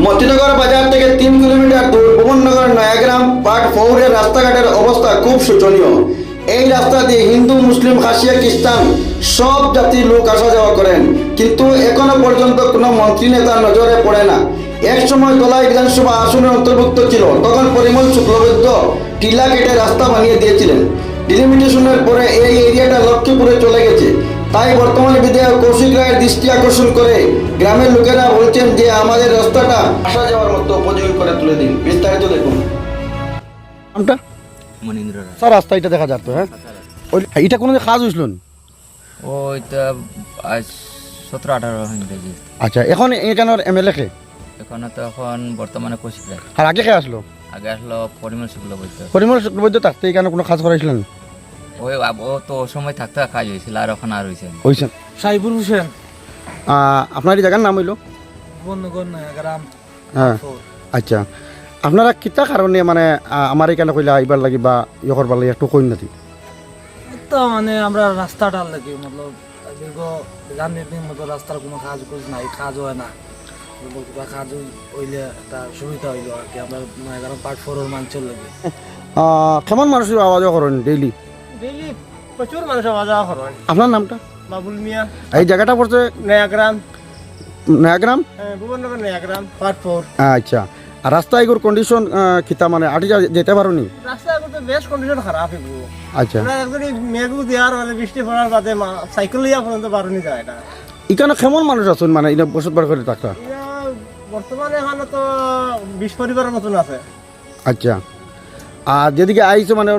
মতিনগর বাজার থেকে 3 কিলোমিটার দূর ভুবননগর নয়াগ্রাম পার্ট 4 এর রাস্তাঘাটের অবস্থা খুব শোচনীয়। এই রাস্তা দিয়ে হিন্দু, মুসলিম, খাসিয়া, খ্রিস্টান সব জাতির লোক আসা যাওয়া করেন, কিন্তু এখনো পর্যন্ত কোনো মন্ত্রী নেতার নজরে পড়ে না। এক সময় দলাই বিধানসভা আসনের অন্তর্ভুক্ত ছিল, তখন পরিমল শুক্লবৈদ্য টিলা কেটে রাস্তা বানিয়ে দিয়েছিলেন। ডিলিমিটেশনের পরে এই এরিয়াটা লক্ষ্মীপুরে চলে গেছে। তাই বর্তমানে বিধায়ক কৌশিক রায়ের দৃষ্টি আকর্ষণ করে গ্রামের লোকেরা বলছেন যে আমাদের রাস্তাটা আসা যাওয়ার মতো উপযোগী করে তুলে দিন। বিস্তারিত দেখুন। নামটা মনীন্দ্র রায়। স্যার রাস্তা এটা দেখা যাচ্ছে, হ্যাঁ এটা কোনো কাজ হয়েছিল? ওইটা আজ 17-18 হয়ে। আচ্ছা, এখন এখানের এমএলএ কে? এখন তো এখন বর্তমানে কৌশিক রায়। আর আগে কে আসলো? আগে আসলো পরিমল শুক্লবৈদ্য। পরিমল শুক্লবৈদ্য থাকতে এখানে কোনো কাজ করাইছিলেন? ওই ও তো ওই সময় থাকতে কাজ হয়েছিল, আর এখন আর হয়েছে না। হয়েছেন। সাইবুল হোসেন, আপনার এই জায়গার নাম হইল? ভুবননগর নয়াগ্রাম। হ্যাঁ, আচ্ছা। আপনারা কিতা কারণে মানে আমার এখানে কইলা আইবার লাগি বা ইয়ে করবার লাগি একটু কইন নাকি? তো মানে আমরা রাস্তাটার লাগে মতলব দীর্ঘ রাজনীতির মতো রাস্তার কোনো কাজ নাই, কাজ হয় না। কিবা কাজ হইলে একটা সুবিধা হইলো আর কি। আমরা নয়াগ্রাম পার্ট 4 এর মানুষের লাগে কেমন মানুষের আওয়াজ করেন ডেইলি? ডেইলি প্রচুর মানুষ আওয়া যাওয়া করেন। আপনার নামটা? বাবুল মিয়া। এই জায়গাটা পড়ছে নয়াগ্রাম, নয়াগ্রাম, ভুবননগর নয়াগ্রাম পার্ট 4। আচ্ছা। আর রাস্তা এগুলোর কন্ডিশন কিতা মানে আটি যেতে পারো নি? রাস্তা করতে বেশ কন্ডিশন খারাপ এগুলো। আচ্ছা, একদম মেঘু দেওয়ার মানে বৃষ্টি পড়ার বাদে সাইকেল লিয়া পর্যন্ত বারণি যায় না। এখানে কেমন মানুষ আছেন মানে এটা বসত বার করে থাকতা? বর্তমানে এখানে তো 20 পরিবারের মতন আছে। আচ্ছা। আর যেদিকে আইসো মানে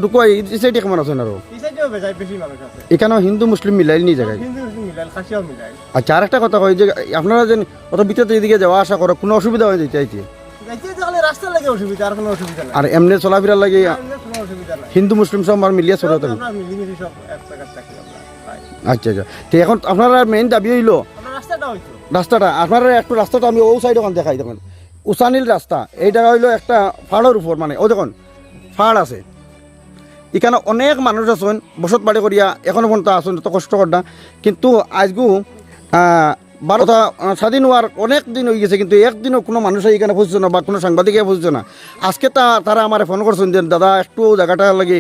ঢুকো এই সাইডে কেমন আছেন আরো? এই সাইডেও বেজায় বেশি মানুষ আছে। এখানেও হিন্দু মুসলিম মিলাইল নি জায়গায়? হিন্দু মিলাইল, খাসিয়াও মিলাইল। আচ্ছা, আর একটা কথা কই যে আপনারা যে অত ভিতরে এদিকে যাওয়া আসা করো, কোনো অসুবিধা হয়ে যেতে চাইছে? যাইতে তাহলে রাস্তা লাগে অসুবিধা, আর কোনো অসুবিধা নাই। আর এমনি চলাফেরার লাগে এমনি কোনো অসুবিধা নাই। হিন্দু মুসলিম সব আর মিলিয়ে চলে তো? আমরা মিলিমিশি সব এক জায়গায় থাকি আমরা। তাই। আচ্ছা আচ্ছা, তো এখন আপনারা মেইন দাবি হইলো আমরা রাস্তাটা হইতো। রাস্তাটা, আপনারা একটু রাস্তাটা আমি ও সাইড ওখান দেখাই দেখুন, উসানিল রাস্তা। এইটা হইলো একটা পাহাড়ের উপর, মানে ও দেখুন পাহাড় আছে, এখানে অনেক মানুষ আছেন বসত বাড়ি করিয়া এখনো পর্যন্ত আসুন, তো কষ্ট কর না। কিন্তু আজগু 12টা স্বাধীন হওয়ার অনেক দিন হয়ে গেছে, কিন্তু একদিনও কোনো মানুষ এখানে পৌঁছছে না বা কোনো সাংবাদিকে পৌঁছছে না। আজকে তারা আমার ফোন করছেন যে দাদা একটু জায়গাটা লাগে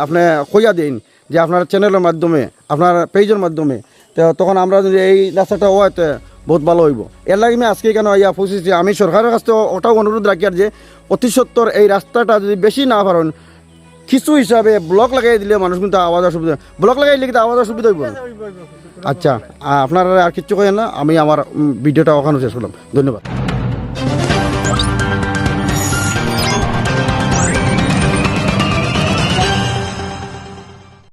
আপনি কইয়া দিন যে আপনার চ্যানেলের মাধ্যমে, আপনার পেজের মাধ্যমে। তো তখন আমরা যদি এই রাস্তাটা হয় বহুত ভালো হইব। এর লাগে আমি আজকে কেন ইয়া পৌঁছেছি। আমি সরকারের কাছ থেকে ওটাও অনুরোধ রাখি আর যে অতি সত্বর এই রাস্তাটা যদি বেশি না পারেন কিছু হিসাবে ব্লক লাগাই দিলে মানুষ কিন্তু আওয়াজ অসুবিধা, ব্লক লাগাই দিলে কিন্তু আওয়াজ অসুবিধা হইব। আচ্ছা, আপনারা আর কিচ্ছু করেন না, আমি আমার ভিডিওটা ওখানে শেষ করলাম। ধন্যবাদ।